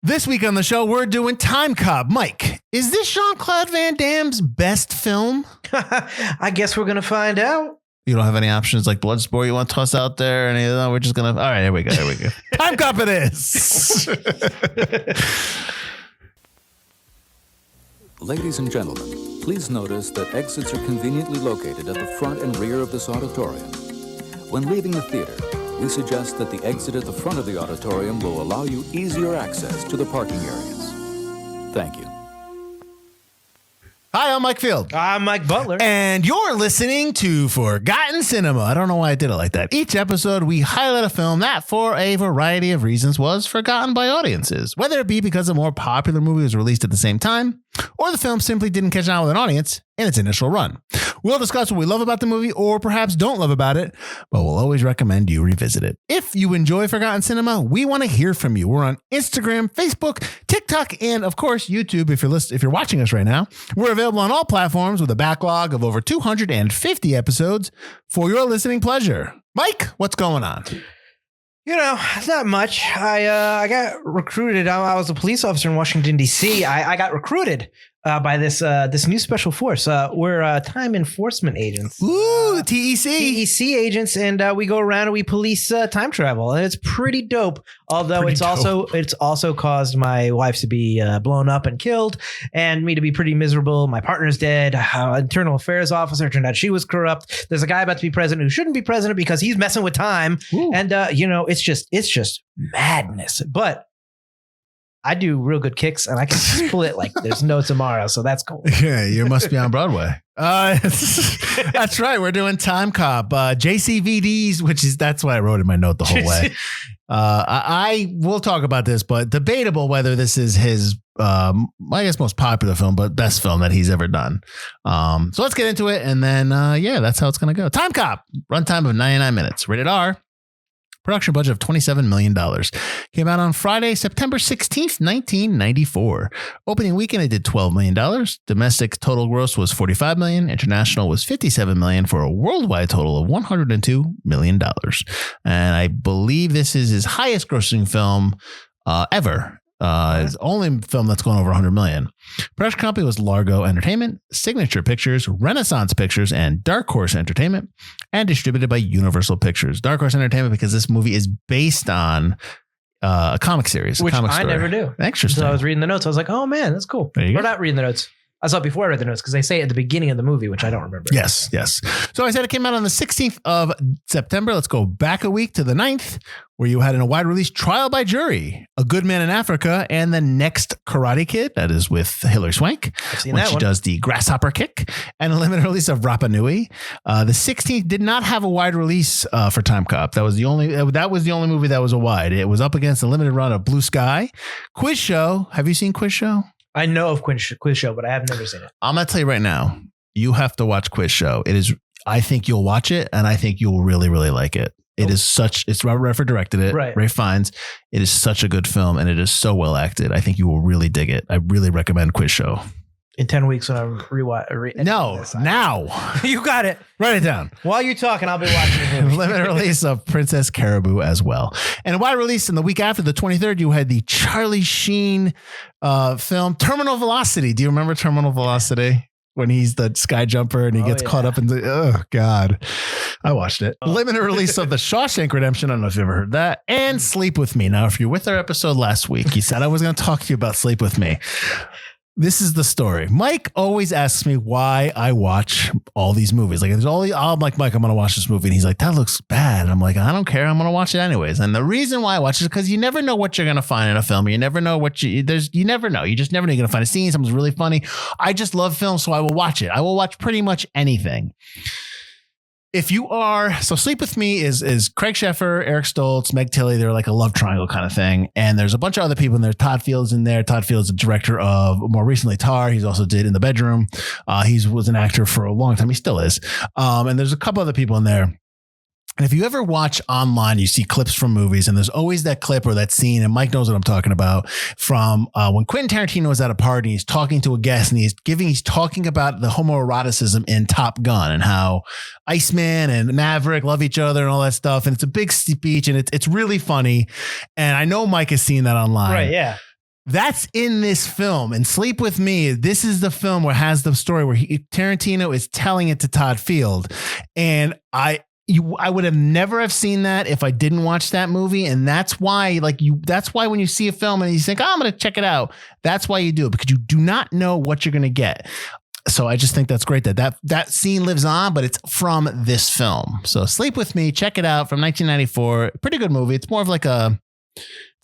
This week on the show, we're doing Timecop. Mike, is this Jean-Claude Van Damme's best film? I guess we're going to find out. You don't have any options like Bloodsport you want to toss out there? Any of that? We're just going to... All right, here we go. Timecop it is. Ladies and gentlemen, please notice that exits are conveniently located at the front and rear of this auditorium. When leaving the theater, we suggest that the exit at the front of the auditorium will allow you easier access to the parking areas. Thank you. Hi, I'm Mike Field. I'm Mike Butler. And you're listening to Forgotten Cinema. I don't know why I did it like that. Each episode, we highlight a film that, for a variety of reasons, was forgotten by audiences. Whether it be because a more popular movie was released at the same time, or the film simply didn't catch on with an audience in its initial run. We'll discuss what we love about the movie or perhaps don't love about it, but we'll always recommend you revisit it. If you enjoy Forgotten Cinema, we want to hear from you. We're on Instagram, Facebook, TikTok, and of course, YouTube. If you're watching us right now, we're available on all platforms with a backlog of over 250 episodes for your listening pleasure. Mike, what's going on? You know, not much. I got recruited. I was a police officer in Washington, D.C. I got recruited by this new special force. We're time enforcement agents. Ooh, TEC. TEC agents, and we go around and we police time travel, and it's pretty dope. Although it's also caused my wife to be blown up and killed, and me to be pretty miserable. My partner's dead. Internal affairs officer turned out she was corrupt. There's a guy about to be president who shouldn't be president because he's messing with time. Ooh. And it's just madness. But I do real good kicks, and I can split like there's no tomorrow, so that's cool. Yeah, you must be on Broadway. That's right. We're doing Timecop, JCVDs, that's why I wrote in my note the whole way. I will talk about this, but debatable whether this is his, I guess, most popular film, but best film that he's ever done. So let's get into it, and then that's how it's gonna go. Timecop, runtime of 99 minutes, rated R. Production budget of $27 million. Came out on Friday, September 16th, 1994. Opening weekend, it did $12 million. Domestic total gross was $45 million. International was $57 million for a worldwide total of $102 million. And I believe this is his highest grossing film ever. His only film that's gone over 100 million. Production company was Largo Entertainment, Signature Pictures, Renaissance Pictures, and Dark Horse Entertainment, and distributed by Universal Pictures. Dark Horse Entertainment because this movie is based on a comic series, which a comic I story. Never do. Interesting. So I was reading the notes. I was like, oh man, that's cool. We're not reading the notes. I saw it before I read the notes because they say it at the beginning of the movie, which I don't remember. Yes. So I said it came out on the 16th of September. Let's go back a week to the 9th, where you had in a wide release Trial by Jury, A Good Man in Africa, and The Next Karate Kid. That is with Hilary Swank when she does the grasshopper kick, and a limited release of Rapa Nui. The 16th did not have a wide release for Timecop. That was the only movie that was a wide. It was up against a limited run of Blue Sky. Quiz Show. Have you seen Quiz Show? I know of Quiz Show, but I have never seen it. I'm going to tell you right now, you have to watch Quiz Show. I think you'll watch it, and I think you'll really, really like it. It's Robert Redford directed it. Right. Ray Fiennes. It is such a good film, and it is so well acted. I think you will really dig it. I really recommend Quiz Show. In 10 weeks when I'm now. You got it. Write it down. While you're talking, I'll be watching the movie. Limited release of Princess Caribou as well. And a wide release in the week after, the 23rd, you had the Charlie Sheen film Terminal Velocity. Do you remember Terminal Velocity? When he's the sky jumper and he gets caught up in oh God, I watched it. Limited release of The Shawshank Redemption. I don't know if you ever heard that. And Sleep With Me. Now, if you're with our episode last week, you said I was going to talk to you about Sleep With Me. This is the story. Mike always asks me why I watch all these movies. Like I'm like, Mike, I'm going to watch this movie. And he's like, that looks bad. And I'm like, I don't care. I'm going to watch it anyways. And the reason why I watch it is because you never know what you're going to find in a film. You never know you never know. You just never know. You're going to find a scene. Something's really funny. I just love film. So I will watch it. I will watch pretty much anything. If you are, so Sleep With Me is Craig Sheffer, Eric Stoltz, Meg Tilly. They're like a love triangle kind of thing. And there's a bunch of other people in there. Todd Field's in there. Todd Field's the director of more recently Tar. He's also did In the Bedroom. He was an actor for a long time. He still is. And there's a couple other people in there. And if you ever watch online, you see clips from movies, and there's always that clip or that scene, and Mike knows what I'm talking about, from when Quentin Tarantino was at a party, he's talking to a guest, and he's talking about the homoeroticism in Top Gun and how Iceman and Maverick love each other and all that stuff. And it's a big speech, and it's really funny. And I know Mike has seen that online. Right, yeah. That's in this film. And Sleep With Me, this is the film where it has the story where Tarantino is telling it to Todd Field. And I would have never have seen that if I didn't watch that movie. And that's why, that's why when you see a film and you think, I'm going to check it out, that's why you do it, because you do not know what you're going to get. So I just think that's great that scene lives on, but it's from this film. So Sleep With Me, check it out, from 1994. Pretty good movie. It's more of like an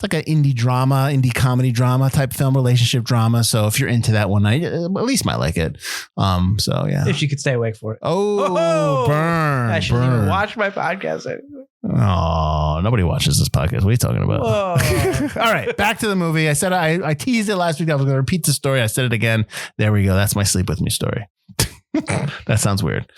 indie comedy drama type film, relationship drama. So if you're into that one night, at least might like it. So yeah. If you could stay awake for it. Oh, burn. I shouldn't even watch my podcast anymore. Oh, nobody watches this podcast. What are you talking about? All right, back to the movie. I said I teased it last week. I was going to repeat the story. I said it again. There we go. That's my Sleep With Me story. That sounds weird.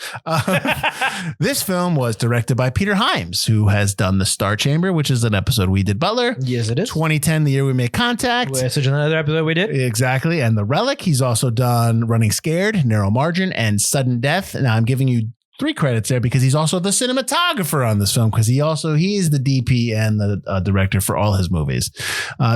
This film was directed by Peter Hyams, who has done The Star Chamber, which is an episode we did, Butler. Yes, it is. 2010, the year we made contact. Such another episode we did. Exactly. And The Relic. He's also done Running Scared, Narrow Margin, and Sudden Death. Now I'm giving you 3 credits there because he's also the cinematographer on this film, because he is the DP and the director for all his movies.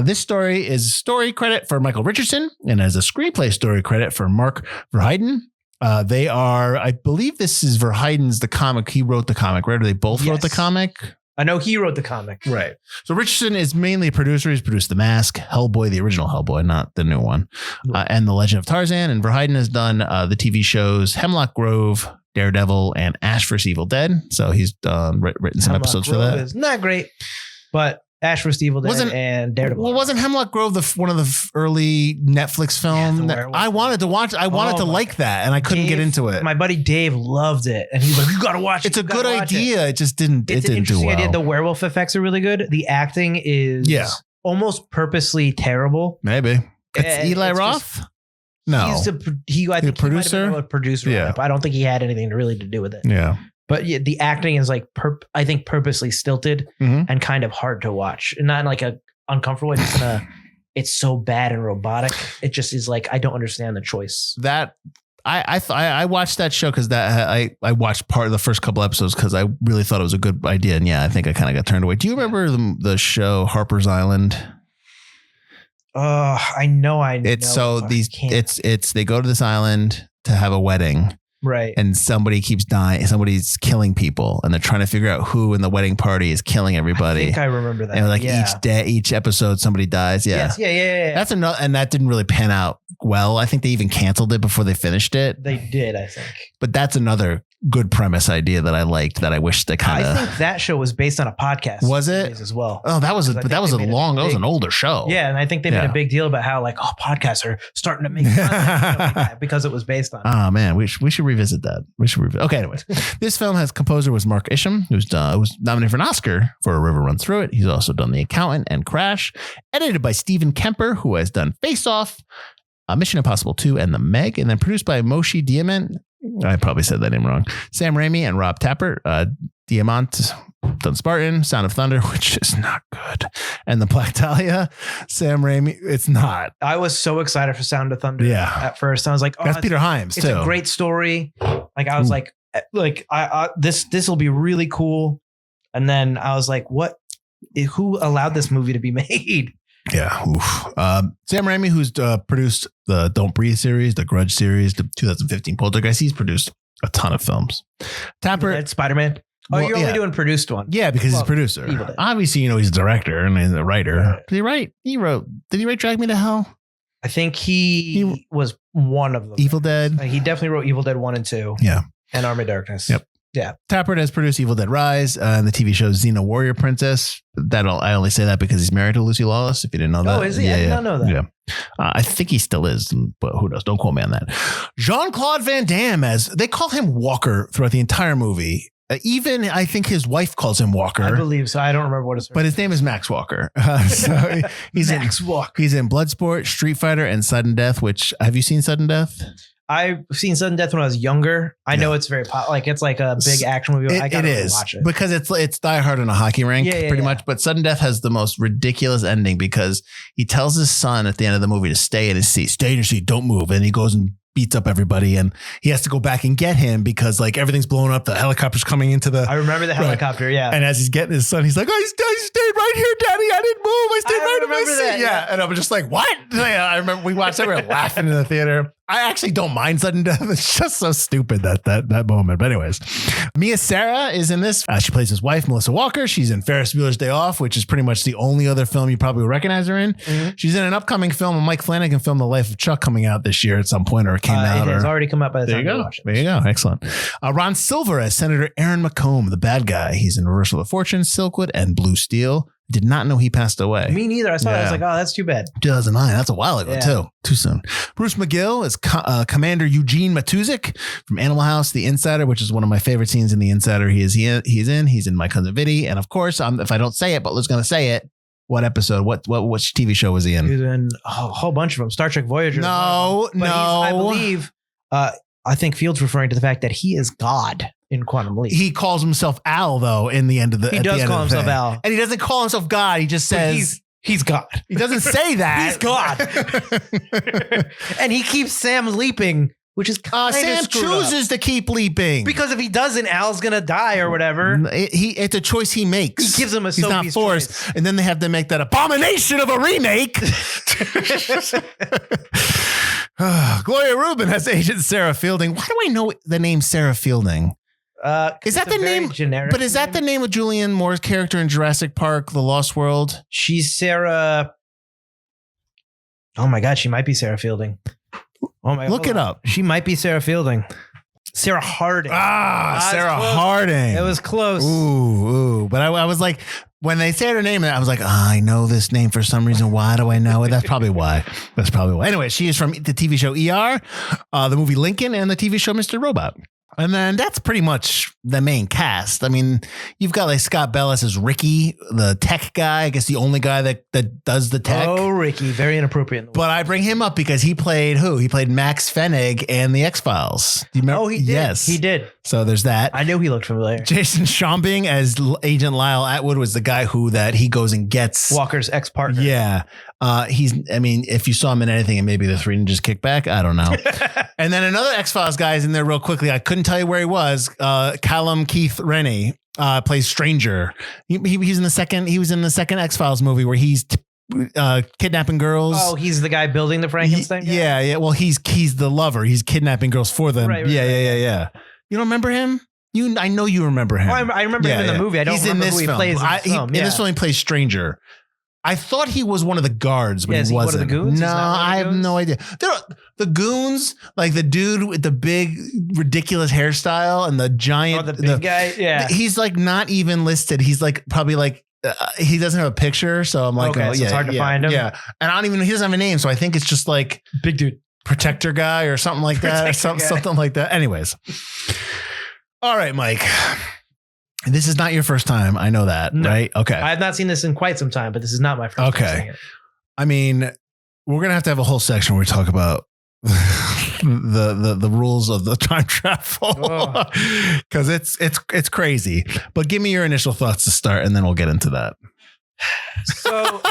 This story is story credit for Michael Richardson and as a screenplay story credit for Mark Verheiden. I believe this is Verheiden's the comic. He wrote the comic, right? Or they both wrote the comic? I know he wrote the comic. Right. So Richardson is mainly a producer. He's produced The Mask, Hellboy, the original Hellboy, not the new one, and The Legend of Tarzan. And Verheiden has done the TV shows Hemlock Grove, Daredevil, and Ash vs. Evil Dead. So he's written some episodes for that. It's not great, but Ash vs. Evil Dead and Daredevil. Well, wasn't Hemlock Grove one of the early Netflix films that I wanted to watch? I wanted to like that, and I couldn't get into it. My buddy Dave loved it, and he's like, "You got to watch it. It's a good idea. It just didn't. It didn't do well. Idea. The werewolf effects are really good. The acting is almost purposely terrible. Maybe it's Eli Roth. No, I think he might have been a producer. Yeah, but I don't think he had anything really to do with it. Yeah. But yeah, the acting is like, I think purposely stilted and kind of hard to watch. Not in like a uncomfortable way. It's so bad and robotic. It just is like, I don't understand the choice. I watched that show because I watched part of the first couple episodes because I really thought it was a good idea. And yeah, I think I kind of got turned away. Do you remember the show Harper's Island? I know. It's so they go to this island to have a wedding. Right. And somebody keeps dying. Somebody's killing people, and they're trying to figure out who in the wedding party is killing everybody. I think I remember that. And each episode somebody dies. Yeah. Yes, yeah. That's another, and that didn't really pan out well. I think they even canceled it before they finished it. They did, I think. But that's another good premise idea that I liked that I wish they kind of. I think that show was based on a podcast. Was it as well? Oh, that was an older show. Yeah, and I think they made a big deal about how podcasts are starting to make content like that because it was based on. Oh man, we should revisit that. Okay, anyways, this film has composer was Mark Isham, who's was nominated for an Oscar for A River Runs Through It. He's also done The Accountant and Crash. Edited by Stephen Kemper, who has done Face Off, Mission Impossible 2, and The Meg, and then produced by Moshe Diamant. I probably said that name wrong. Sam Raimi and Rob Tappert. Diamant done Spartan, Sound of Thunder, which is not good, and The Black Dahlia. Sam Raimi, it's not. I was so excited for Sound of Thunder. Yeah. At first, I was like, "Oh, that's Peter Hyams too." It's a great story. Like I was like, this will be really cool. And then I was like, "What? Who allowed this movie to be made?" Yeah. Sam Raimi, who's produced the Don't Breathe series, the Grudge series, the 2015 Poltergeist. He's produced a ton of films. Tappert, Spider-Man. Oh, you're only doing produced one. Yeah, because he's a producer. Obviously, he's a director and he's a writer. Right. Did he write? Did he write Drag Me to Hell? I think he was one of them. Evil Dead. He definitely wrote Evil Dead 1 and 2. Yeah. And Army of Darkness. Yep. Yeah. Tappert has produced Evil Dead Rise and the TV show Xena Warrior Princess. I only say that because he's married to Lucy Lawless, if you didn't know that. Oh, is he? I did not know that. Yeah. I think he still is, but who knows? Don't quote me on that. Jean-Claude Van Damme, they call him Walker throughout the entire movie. Even I think his wife calls him Walker. I believe so. I don't remember what his name is. But his name is Max Walker. So he's Walker. He's in Bloodsport, Street Fighter, and Sudden Death, which have you seen Sudden Death? I've seen Sudden Death when I was younger. I know it's very it's like a big action movie. I gotta watch it because it's Die Hard in a hockey rink, pretty much. But Sudden Death has the most ridiculous ending because he tells his son at the end of the movie to stay in his seat, don't move, and he goes and beats up everybody, and he has to go back and get him because like everything's blowing up. The helicopter's coming into the. I remember the helicopter. Yeah. And as he's getting his son, he's like, I stayed right here, Daddy. I didn't move. I stayed right in my seat. That, yeah. And I'm just like, what? I remember we watched it. We were laughing in the theater. I actually don't mind sudden death. It's just so stupid that moment. But anyways, Mia Sara is in this. She plays his wife, Melissa Walker. She's in Ferris Bueller's Day Off, which is pretty much the only other film you probably recognize her in. Mm-hmm. She's in an upcoming film, a Mike Flanagan film, The Life of Chuck, coming out this year at some point, or it came out. It has already come out by the time you watch it. There you go. Excellent. Ron Silver as Senator Aaron McComb, the bad guy. He's in Reversal of Fortune, Silkwood, and Blue Steel. Did not know he passed away. Me neither. I saw it. I was like, oh, that's too bad. 2009. That's a while ago, too. Too soon. Bruce McGill is Commander Eugene Matuzik from Animal House, The Insider, which is one of my favorite scenes in The Insider. He's in My Cousin Vinny. And of course, if I don't say it, but Liz going to say it, what episode? What TV show was he in? He was in a whole bunch of them. Star Trek Voyager. No. I believe, I think Field's referring to the fact that he is God in Quantum Leap. He calls himself Al, though, in the end of the He does call himself Al. And he doesn't call himself God. He just says... He's God. He doesn't say that. He's God. And he keeps Sam leaping, which is kind of Sam chooses to keep leaping. Because if he doesn't, Al's going to die or whatever. It's a choice he makes. He gives him a He's not forced. Choice. And then they have to make that abomination of a remake. Gloria Rubin has Agent Sarah Fielding. Why do I know the name Sarah Fielding? Is that the name? Generic but is that the name of Julianne Moore's character in Jurassic Park: The Lost World? She's Sarah. Oh my God, she might be Sarah Fielding. Oh my! Look it up. She might be Sarah Fielding. Sarah Harding. Sarah Harding. It was close. Ooh. But I was like, when they said her name, I was like, I know this name for some reason. Why do I know it? That's probably why. Anyway, she is from the TV show ER, the movie Lincoln, and the TV show Mr. Robot. And then that's pretty much the main cast. I mean, you've got like Scott Bellis as Ricky, the tech guy. I guess the only guy that does the tech. Oh, Ricky. Very inappropriate. But I bring him up because he played who? He played Max Fennig in The X-Files. Do you remember? Oh, he did. Yes. He did. So there's that. I knew he looked familiar. Jason Schombing as Agent Lyle Atwood was the guy he goes and gets Walker's ex-partner. Yeah. If you saw him in anything, and maybe the Three Ninjas Kickback, I don't know. And then another X-Files guy is in there real quickly. I couldn't tell you where he was. Callum Keith Rennie plays Stranger. He was in the second X-Files movie where he's kidnapping girls. Oh, he's the guy building the Frankenstein guy? Yeah. Well, he's the lover. He's kidnapping girls for them. Right, yeah. You don't remember him? I know you remember him. Oh, I remember him in the movie. I don't remember who he plays in this film. In this film, he plays Stranger. I thought he was one of the guards, but he wasn't. One of the goons? No, I have no idea. The goons, like the dude with the big, ridiculous hairstyle and the giant. Oh, the big guy? Yeah. He's like not even listed. He's like probably like, he doesn't have a picture. So I'm like, so it's hard to find him. Yeah. And he doesn't have a name. So I think it's just like big dude, protector guy or something like that. Something like that. Anyways. All right, Mike. This is not your first time. I know that, right? Okay. I have not seen this in quite some time, but this is not my first time seeing it. I mean, we're going to have a whole section where we talk about the rules of the time travel because it's crazy. But give me your initial thoughts to start, and then we'll get into that. So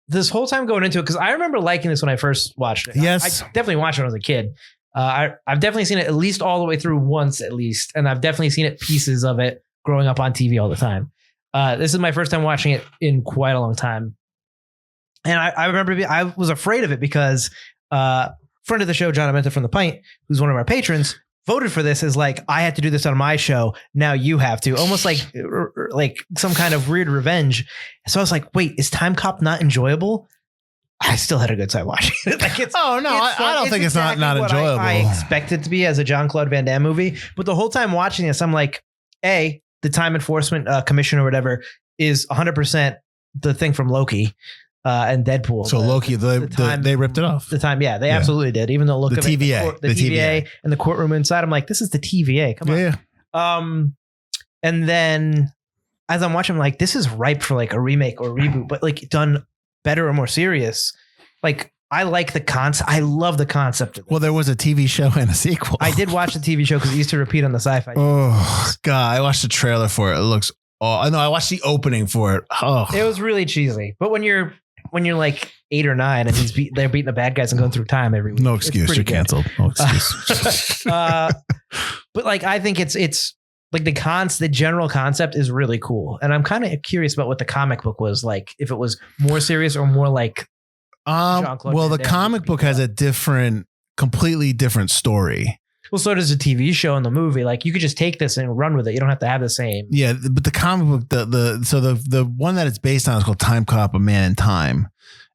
this whole time going into it, because I remember liking this when I first watched it. Yes. I definitely watched it when I was a kid. I've definitely seen it at least all the way through once at least. And I've definitely seen pieces of it growing up on TV all the time. This is my first time watching it in quite a long time. And I remember I was afraid of it because friend of the show, John Amenta from The Pint, who's one of our patrons, voted for this as like, I had to do this on my show. Now you have to. Almost like some kind of weird revenge. So I was like, wait, is Timecop not enjoyable? I still had a good time watching it. I don't think it's not enjoyable. I expect it to be as a Jean-Claude Van Damme movie. But the whole time watching this, I'm like, the Time Enforcement Commission or whatever is 100% the thing from Loki and Deadpool. So Loki, they ripped it off. They absolutely did. Even though the TVA, the TVA and the courtroom inside, I'm like, this is the TVA. Come on. Yeah. And then as I'm watching, I'm like, this is ripe for like a remake or reboot, but like done better or more serious. Like, I like the concept. I love the concept of this. Well, there was a TV show and a sequel. I did watch the TV show because it used to repeat on the Sci-Fi. Oh God, I watched the trailer for it. It looks. I watched the opening for it. Oh, it was really cheesy. But when you're when you're like 8 or 9 and they're beating the bad guys and going through time every week. No excuse. You're canceled. No excuse. But like, I think it's like the general concept is really cool. And I'm kind of curious about what the comic book was like, if it was more serious or more like Jean-Claude well, Van the Damme comic book has a completely different story. Well, so does a TV show and the movie. Like you could just take this and run with it. You don't have to have the same. Yeah, but the comic book, the one that it's based on is called Timecop, A Man in Time,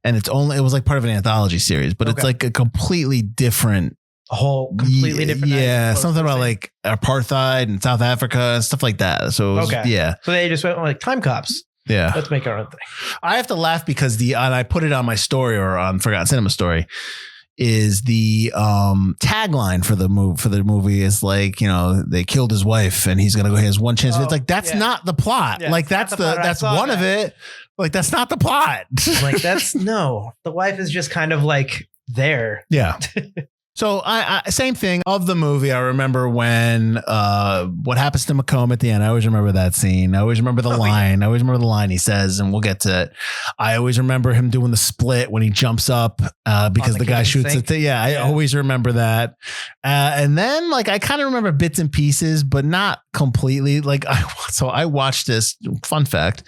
and it was like part of an anthology series, but it's like a completely different, completely different. Yeah, something about like apartheid in South Africa and stuff like that. So yeah, so they just went like Time Cops. Yeah, let's make our own thing. I have to laugh because and I put it on my story or on Forgotten Cinema story. Is the tagline for the movie is like, you know, they killed his wife and he's gonna go. He has one chance. It's like that's not the plot. Yeah, like that's one of it. Like that's not the plot. Like the wife is just kind of like there. Yeah. So I same thing of the movie. I remember when what happens to Macomb at the end. I always remember that scene. I always remember the line. Yeah. I always remember the line he says, and we'll get to it. I always remember him doing the split when he jumps up because the guy shoots it. Yeah, I always remember that. And then like I kind of remember bits and pieces, but not completely. Like I watched this. Fun fact.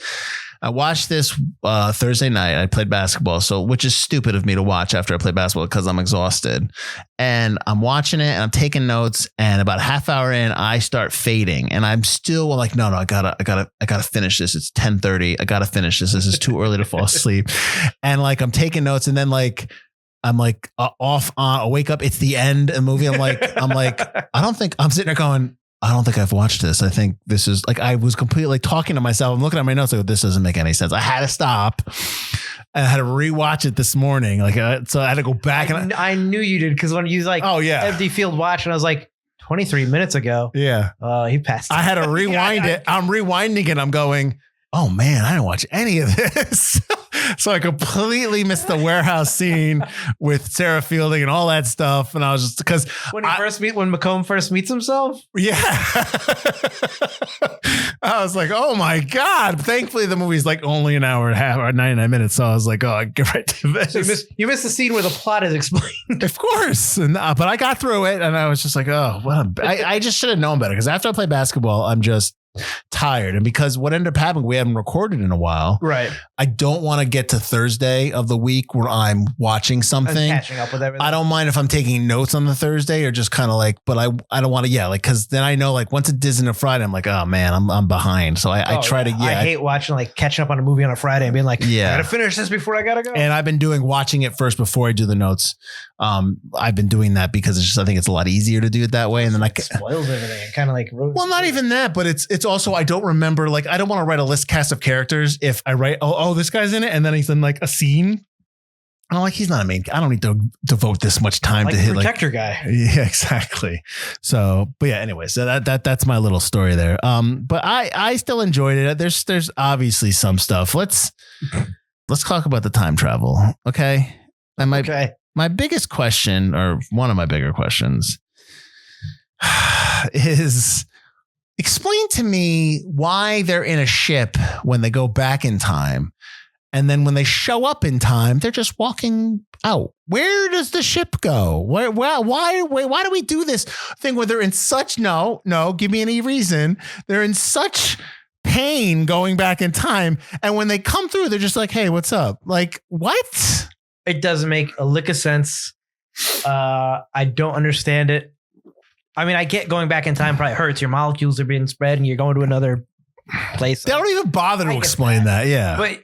I watched this Thursday night. I played basketball, which is stupid of me to watch after I play basketball because I'm exhausted. And I'm watching it and I'm taking notes. And about a half hour in, I start fading, and I'm still like, no, I gotta finish this. It's 10:30. I gotta finish this. This is too early to fall asleep. And like I'm taking notes, and then like I'm like off on. I wake up. It's the end of the movie. I'm like, I don't think I'm sitting there going, I don't think I've watched this. I think this is like, I was completely like talking to myself. I'm looking at my notes. Like, this doesn't make any sense. I had to stop and I had to rewatch it this morning. Like, so I had to go back. I knew you did. Cause when you was like, empty field watch, and I was like 23 minutes ago. Yeah. He passed. I had to rewind it. I'm rewinding it. I'm going, oh man, I didn't watch any of this. So I completely missed the warehouse scene with Sarah Fielding and all that stuff. And I was just because when Macomb first meets himself. Yeah. I was like, oh my God. Thankfully the movie's like only an hour and a half or 99 minutes. So I was like, oh, I get right to this. So you missed the scene where the plot is explained. Of course. And, but I got through it and I was just like, oh, well, I just should have known better. Because after I play basketball, I'm just tired. And because what ended up happening, we haven't recorded in a while. Right. I don't want to get to Thursday of the week where I'm watching something. Catching up with everything. I don't mind if I'm taking notes on the Thursday or just kind of like, but I don't want to, because then I know like once it is in a Friday, I'm like, oh man, I'm behind. So I try to, I hate watching like catching up on a movie on a Friday and being like, I gotta finish this before I gotta go. And I've been watching it first before I do the notes. I've been doing that because it's just, I think it's a lot easier to do it that way. And then it spoils everything and kind of like, well, not even that, but it's also, I don't remember, like, I don't want to write a list cast of characters if I write, this guy's in it. And then he's in like a scene. I'm like, he's not a main. I don't need to devote this much time to hit protector guy. Yeah, exactly. So, but yeah, anyway, so that's my little story there. But I still enjoyed it. There's obviously some stuff. Let's talk about the time travel. Okay. And my biggest question, or one of my bigger questions, is explain to me why they're in a ship when they go back in time. And then when they show up in time, they're just walking out. Where does the ship go? Why do we do this thing where they're in such, no, give me any reason. They're in such pain going back in time. And when they come through, they're just like, hey, what's up? Like, what? It doesn't make a lick of sense. I don't understand it. I mean, I get going back in time probably hurts. Your molecules are being spread and you're going to another place. They don't even bother to explain that. Yeah. But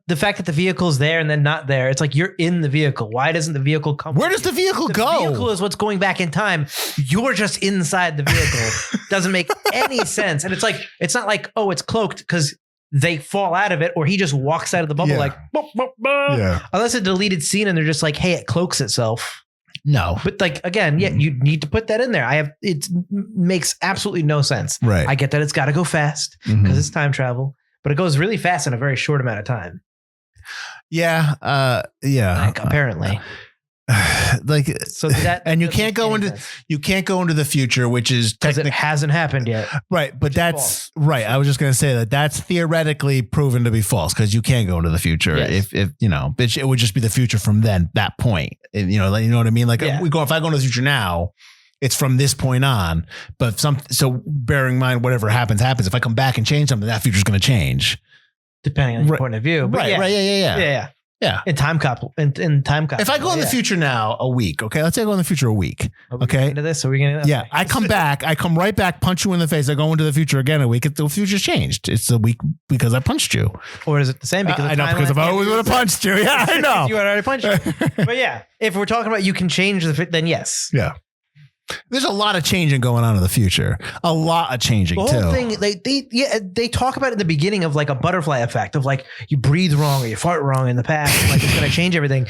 the fact that the vehicle's there and then not there, it's like you're in the vehicle. Why doesn't the vehicle come? Where does the vehicle go? The vehicle is what's going back in time. You're just inside the vehicle. Doesn't make any sense. And it's like, it's not like, oh, it's cloaked because they fall out of it or he just walks out of the bubble like, bah, bah, bah. Yeah. Unless a deleted scene and they're just like, hey, it cloaks itself. No, but like, again, you need to put that in there. It makes absolutely no sense. Right. I get that it's got to go fast because it's time travel, but it goes really fast in a very short amount of time. Yeah. Like, apparently. like, So that and you can't go into the future, which is because it hasn't happened yet. Right. But that's right. I was just going to say that's theoretically proven to be false because you can't go into the future. Yes. If it would just be the future from that point. And, you know what I mean? Like if I go into the future now, it's from this point on, but so bearing in mind, whatever happens. If I come back and change something, that future is going to change. Depending on your point of view. But right. Yeah. In Timecop. If I go in the future now, a week, okay? Let's say I go in the future a week. Okay. Into this, so we're going to. Yeah. I come right back, punch you in the face. I go into the future again a week. The future's changed. It's a week because I punched you. Or is it the same? Because I know, because if I always would have punched you. Yeah, I know. You had already punched you. But yeah, if we're talking about you can change then yes. Yeah. There's a lot of changing going on in the future. A lot of changing too. The whole thing, they talk about it in the beginning of like a butterfly effect of like you breathe wrong or you fart wrong in the past, like it's going to change everything.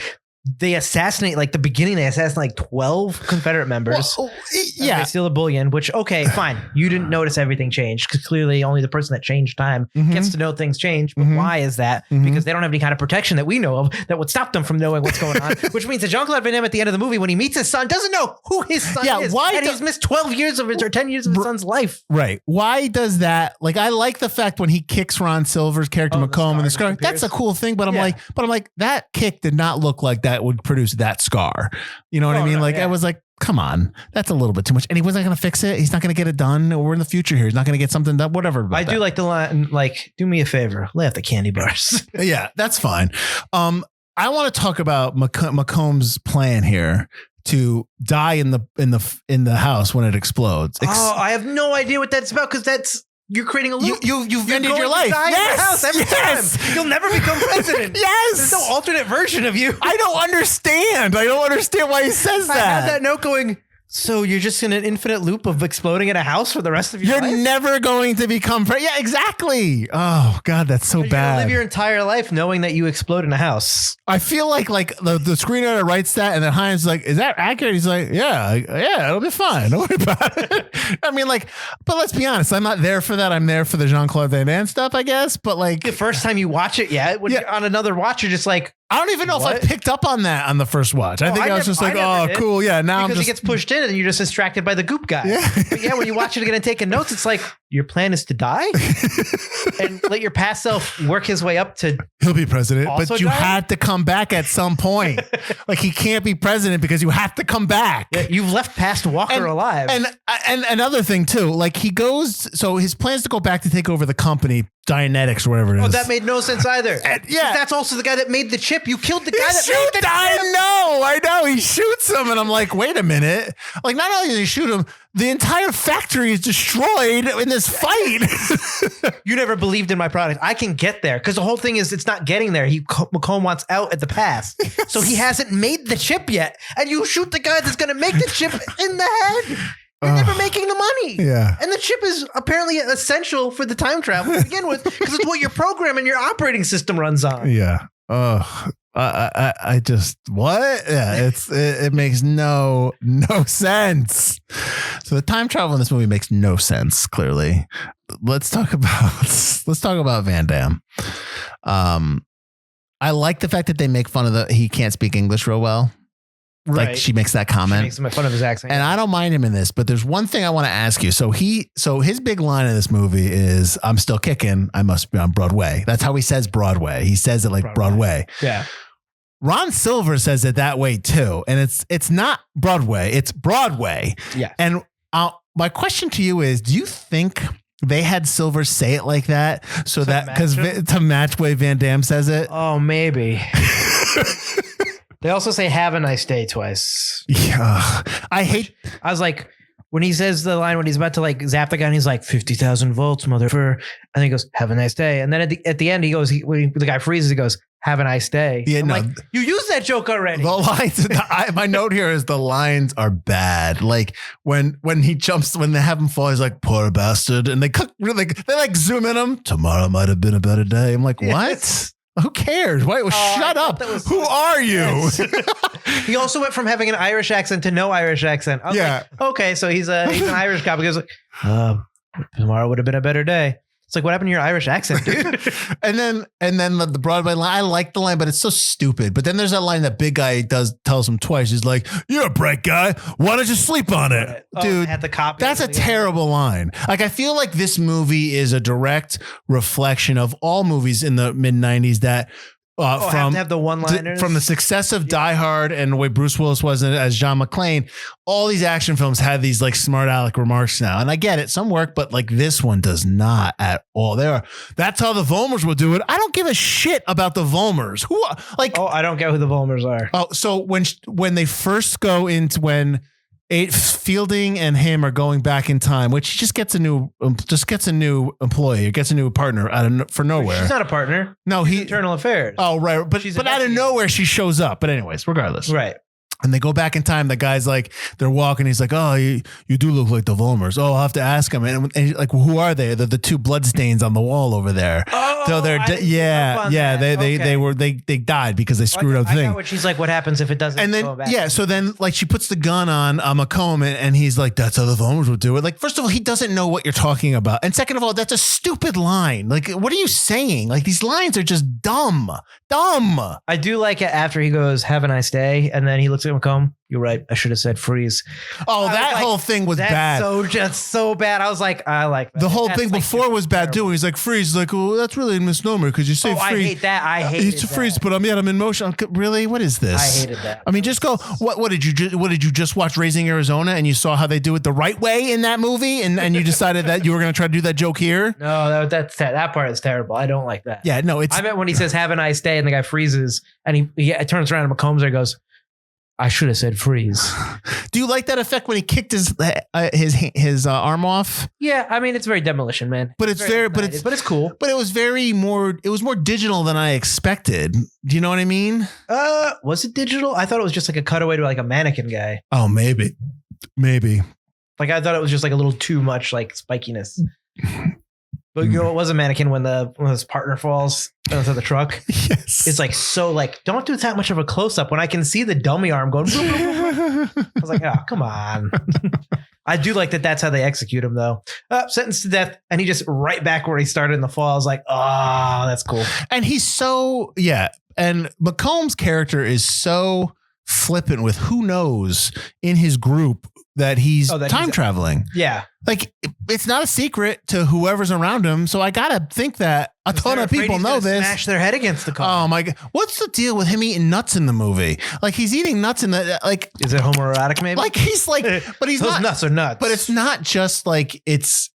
They assassinate, like the beginning, they assassinate like 12 Confederate members. Well, They steal the bullion, which, okay, fine. You didn't notice everything changed because clearly only the person that changed time gets to know things change. But why is that? Because they don't have any kind of protection that we know of that would stop them from knowing what's going on, which means that Jean-Claude Van Damme at the end of the movie, when he meets his son, doesn't know who his son is. And he's missed 12 years of or 10 years of his son's life. Right. Why does that? Like, I like the fact when he kicks Ron Silver's character McComb and the scar. That's a cool thing. But I'm like, that kick did not look like that would produce that scar. You know what I mean? I was like, come on, that's a little bit too much. And he wasn't going to fix it. He's not going to get it done. We're in the future here. He's not going to get something done, whatever. I do like the line, like, do me a favor, lay off the candy bars. Yeah, that's fine. I want to talk about McComb's plan here to die in the house when it explodes. I have no idea what that's about because you're creating a loop. You've ended your life. Die in the house every time. You'll never become president. Yes. There's no alternate version of you. I don't understand why he says that. I had that note going, so you're just in an infinite loop of exploding in a house for the rest of your life? You're never going to become president. Yeah, exactly. Oh, God, that's so bad. You're going to live your entire life knowing that you explode in a house. I feel like the screenwriter writes that and then Hyams is like, is that accurate? He's like, yeah, it'll be fine. Don't worry about it. I mean, like, but let's be honest. I'm not there for that. I'm there for the Jean-Claude Van Damme stuff, I guess. But like the first time you watch it, you're on another watch, you're just like, I don't even know if I picked up on that on the first watch. I think I was just like, oh, cool. Yeah. Now because he gets pushed in and you're just distracted by the goop guy. Yeah. But yeah, when you watch it again and taking notes, it's like your plan is to die and let your past self work his way up to. He'll be president, but you had to come back at some point. Like he can't be president because you have to come back. Yeah, you've left past Walker alive. And another thing too, like he goes, so his plans to go back to take over the company, Dianetics or whatever it is. Oh, that made no sense either. That's also the guy that made the chip. You killed the guy that made the chip. I know. He shoots him and I'm like, wait a minute. Like not only did he shoot him, the entire factory is destroyed in this fight. You never believed in my product. I can get there because the whole thing is it's not getting there. McComb wants out at the pass. Yes. So he hasn't made the chip yet. And you shoot the guy that's going to make the chip in the head. You're never making the money. Yeah. And the chip is apparently essential for the time travel to begin with because it's what your program and your operating system runs on. Yeah. I just what? Yeah, it makes no sense. So the time travel in this movie makes no sense. Clearly, let's talk about Van Damme. I like the fact that they make fun of he can't speak English real well. Right. Like she makes that comment. She makes fun of his accent. And I don't mind him in this, but there's one thing I want to ask you. So his big line in this movie is, I'm still kicking. I must be on Broadway. That's how he says Broadway. He says it like Broadway. Yeah. Ron Silver says it that way too. And it's not Broadway. It's Broadway. Yeah. And my question to you is, do you think they had Silver say it like that to match way Van Damme says it? Oh, maybe. They also say "Have a nice day" twice. Yeah, I was like, when he says the line when he's about to like zap the guy, and he's like 50,000 volts, motherfucker, and then he goes, "Have a nice day," and then at the end he goes, when the guy freezes, he goes, "Have a nice day." Yeah, like, you used that joke already. The lines. My note here is the lines are bad. Like when he jumps, when they have him fall, he's like, "Poor bastard," and they zoom in him. Tomorrow might have been a better day. I'm like, what? Who cares? Why? Shut up. Who are you? He also went from having an Irish accent to no Irish accent. I was like, okay, so he's an Irish cop. He goes like, tomorrow would have been a better day. It's like, what happened to your Irish accent, dude? and then the Broadway line, I like the line, but it's so stupid. But then there's that line that big guy tells him twice. He's like, "You're a bright guy. Why don't you sleep on it?" Dude, at the copy. that's a terrible line. Like, I feel like this movie is a direct reflection of all movies in the mid 90s that have to have the one-liners? From the success of Die Hard and the way Bruce Willis was as John McClane, all these action films have these like smart aleck remarks now. And I get it, some work, but like this one does not at all. That's how the Volmers will do it. I don't give a shit about the Volmers. I don't get who the Volmers are. Oh, so when they first go into Fielding and him are going back in time, which he just gets a new employee, or gets a new partner for nowhere. She's not a partner. No, She's Internal Affairs. Oh, right. But out of nowhere, she shows up. But anyways, regardless. Right. And they go back in time. The guy's like, they're walking. He's like, "Oh, you do look like the Volmers. Oh, I'll have to ask him." And he's like, well, who are they? They're the two bloodstains on the wall over there. Oh, so they're they died because they screwed up the thing. What she's like, what happens if it doesn't? And then so then like she puts the gun on Macomb and he's like, "That's how the Volmers would do it." Like, first of all, he doesn't know what you're talking about, and second of all, that's a stupid line. Like, what are you saying? Like, these lines are just dumb. I do like it after he goes, "Have a nice day," and then he looks at Macomb. "You're right. I should have said freeze." Oh, that whole thing was bad. So bad. I was like, I like that. The whole thing before was bad too. He's like, "Freeze." He's like, "Well, that's really a misnomer because you say freeze." I hate that. I hate it. It's a freeze, but I'm in motion. Really? What is this? I hated that. I mean, just go. What did you just watch Raising Arizona and you saw how they do it the right way in that movie and you decided that you were going to try to do that joke here? No, that part is terrible. I don't like that. Yeah, no, I meant when he says "Have a nice day" and the guy freezes and he turns around and Macomb's there and goes, "I should have said freeze." Do you like that effect when he kicked his arm off? Yeah, I mean, it's very Demolition Man. But it's cool. But it was more digital than I expected. Do you know what I mean? Was it digital? I thought it was just like a cutaway to like a mannequin guy. Oh, maybe. Like, I thought it was just like a little too much like spikiness. But you know, it was a mannequin when his partner falls into the truck. Yes. It's like, so like, don't do that much of a close up when I can see the dummy arm going. I was like, oh, come on. I do like that. That's how they execute him though. Sentenced to death. And he just right back where he started in the fall. I was like, oh, that's cool. And he's and Macomb's character is so flippant with who knows in his group that he's time traveling. Yeah. Like, it's not a secret to whoever's around him. So I got to think that a ton of people know this. Smash their head against the car. Oh my God. What's the deal with him eating nuts in the movie? Like, he's eating nuts in the, like, is it homoerotic maybe? Like, he's like, but he's those not. Nuts are nuts. But it's not just like, it's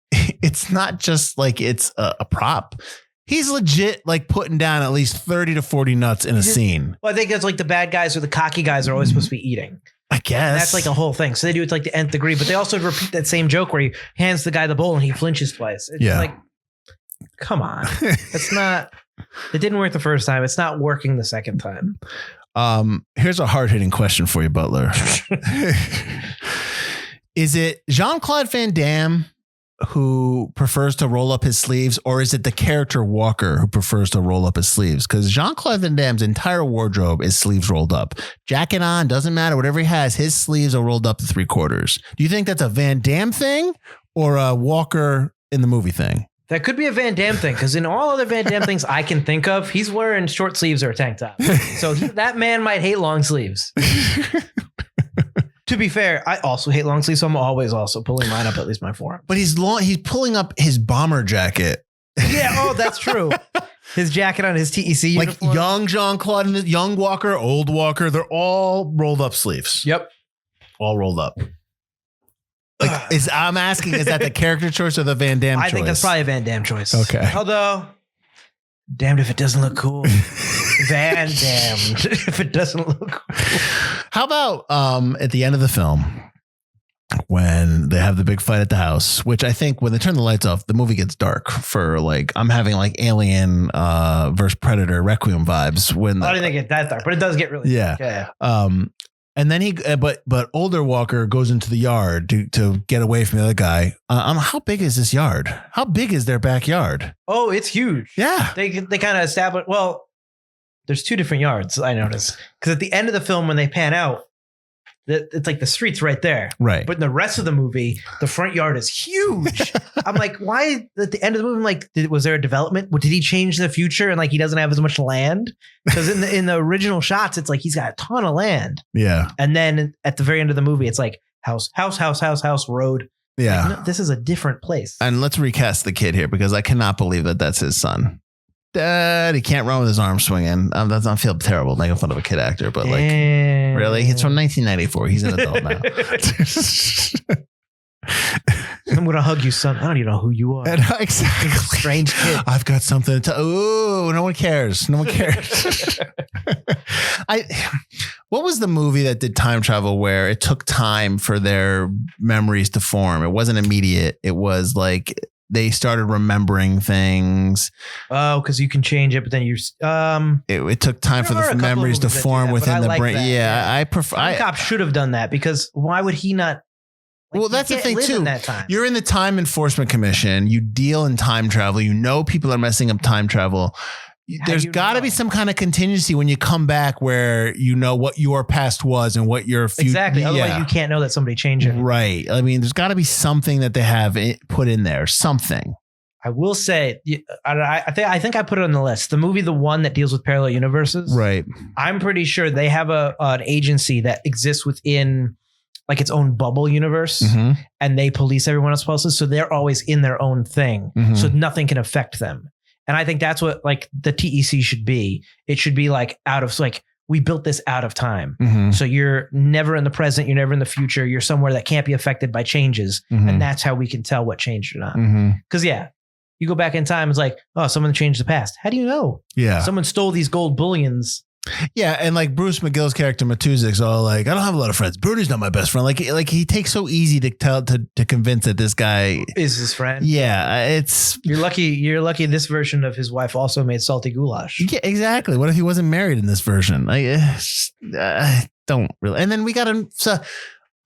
not just like it's a prop. He's legit like putting down at least 30 to 40 nuts in a scene. Well, I think it's like the bad guys or the cocky guys are always supposed to be eating. I guess. And that's like a whole thing. So they do it to like the nth degree, but they also repeat that same joke where he hands the guy the bowl and he flinches twice. It's like, come on. It's not, it didn't work the first time. It's not working the second time. Here's a hard-hitting question for you, Butler. Is it Jean-Claude Van Damme who prefers to roll up his sleeves, or is it the character Walker who prefers to roll up his sleeves? Because Jean-Claude Van Damme's entire wardrobe is sleeves rolled up. Jacket on, doesn't matter. Whatever he has, his sleeves are rolled up to 3/4. Do you think that's a Van Damme thing or a Walker in the movie thing? That could be a Van Damme thing, because in all other Van Damme things I can think of, he's wearing short sleeves or a tank top. So that man might hate long sleeves. To be fair, I also hate long sleeves, so I'm always also pulling mine up at least my forearm. But he's pulling up his bomber jacket. Yeah, oh, that's true. His jacket on his TEC uniform. Like young Jean-Claude and young Walker, old Walker, they're all rolled up sleeves. Yep. All rolled up. Like, I'm asking, is that the character choice or the Van Damme choice? I think that's probably a Van Damme choice. Okay. Although, damned if it doesn't look cool. Van Damned if it doesn't look cool. How about at the end of the film when they have the big fight at the house, which I think when they turn the lights off, the movie gets dark for like, I'm having like Alien versus Predator Requiem vibes. I didn't get that dark, but it does get really dark. Yeah. And then but older Walker goes into the yard to get away from the other guy. How big is this yard? How big is their backyard? Oh, it's huge. Yeah. They kind of establish, well, there's two different yards, I noticed. Because at the end of the film, when they pan out, it's like the street's right there. Right. But in the rest of the movie, the front yard is huge. I'm like, why at the end of the movie? I'm like, was there a development? Did he change the future and like he doesn't have as much land? Because in the original shots, it's like he's got a ton of land. Yeah. And then at the very end of the movie, it's like house, road. Yeah. Like, no, this is a different place. And let's recast the kid here because I cannot believe that that's his son. Dad, he can't run with his arms swinging. I feel terrible making fun of a kid actor, but like, really? It's from 1994. He's an adult now. I'm going to hug you, son. I don't even know who you are. Exactly. Strange kid. I've got something to tell. Ooh, no one cares. No one cares. What was the movie that did time travel where it took time for their memories to form? It wasn't immediate. It was like they started remembering things. Oh, because you can change it, but then it took time for the memories to form within the brain. Yeah, I prefer. Timecop should have done that because why would he not? Like, well, that's the thing too. You're in the Time Enforcement Commission. You deal in time travel. You know people are messing up time travel. There's got to be some kind of contingency when you come back where you know what your past was and what your future. Exactly. Otherwise, you can't know that somebody changed it. Right. I mean, there's got to be something that they have put in there. Something. I will say, I think I put it on the list. The movie, the one that deals with parallel universes. Right. I'm pretty sure they have an agency that exists within like its own bubble universe, and they police everyone else's. So they're always in their own thing. So nothing can affect them. And I think that's what like the TEC should be. It should be like we built this out of time. So you're never in the present. You're never in the future. You're somewhere that can't be affected by changes. And that's how we can tell what changed or not. Because you go back in time. It's like, oh, someone changed the past. How do you know? Yeah. Someone stole these gold bullions. Yeah, and like Bruce McGill's character Matuzik's all like, I don't have a lot of friends. Brody's not my best friend. Like he takes so easy to convince that this guy is his friend. Yeah, you're lucky. This version of his wife also made salty goulash. Yeah, exactly. What if he wasn't married in this version? Like, don't really. And then we got him. So,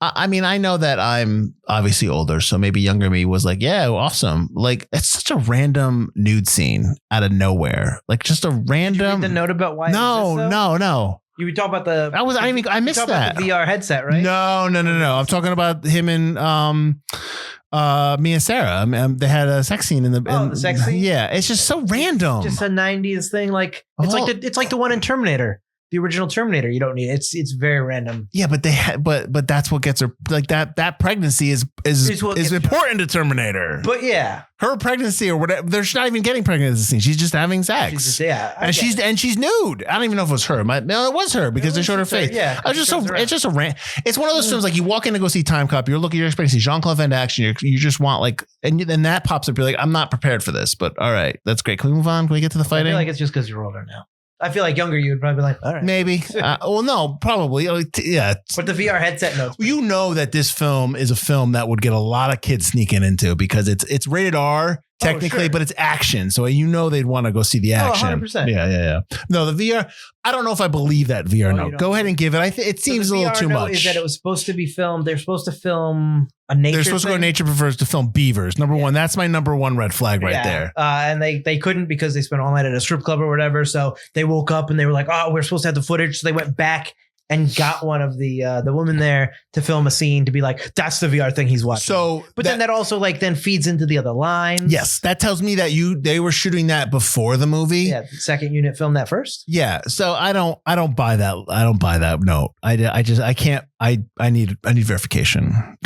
I mean, I know that I'm obviously older, so maybe younger me was like, yeah, awesome. Like, it's such a random nude scene out of nowhere. Like, just a random. Did you read the note about why? No. You were talking about the. I missed that. About the VR headset, right? No. I'm talking about him and me and Sarah. They had a sex scene in the sex scene. Yeah, it's just so random. Just a 90s thing. Like it's like the one in Terminator. The original Terminator, you don't need it. It's very random. Yeah, but but that's what gets her like that pregnancy is important to Terminator. But yeah, her pregnancy or whatever, they're not even getting pregnant in the scene. She's just having sex. And she's nude. I don't even know if it was her. No, it was her because they showed her face. Yeah, it's just a rant. It's one of those films like you walk in to go see Timecop. You're expecting to see Jean-Claude Van Damme. You just want like, and then that pops up. You're like, I'm not prepared for this, but all right, that's great. Can we move on? Can we get to the fighting? I feel like it's just because you're older now. I feel like younger, you would probably be like, all right. Maybe. Well, no, probably. Yeah. But the VR headset notes. You know that this film is a film that would get a lot of kids sneaking into because it's rated R technically, but it's action. So you know they'd want to go see the action. 100%. Yeah. No, the VR, I don't know if I believe that VR note. Go ahead and give it. It seems a little too much. Is that it was supposed to be filmed. They're supposed to film a nature They're supposed to go Nature Prefers to film beavers. Number one. That's my number one red flag right there. And they couldn't because they spent all night at a strip club or whatever. So they woke up and they were like, oh, we're supposed to have the footage. So they went back and got one of the woman there to film a scene to be like, that's the VR thing he's watching. So, but then that also like then feeds into the other lines. Yes, that tells me that they were shooting that before the movie. Yeah, the second unit filmed that first. Yeah, so I don't buy that. I don't buy that note. I can't. I need verification.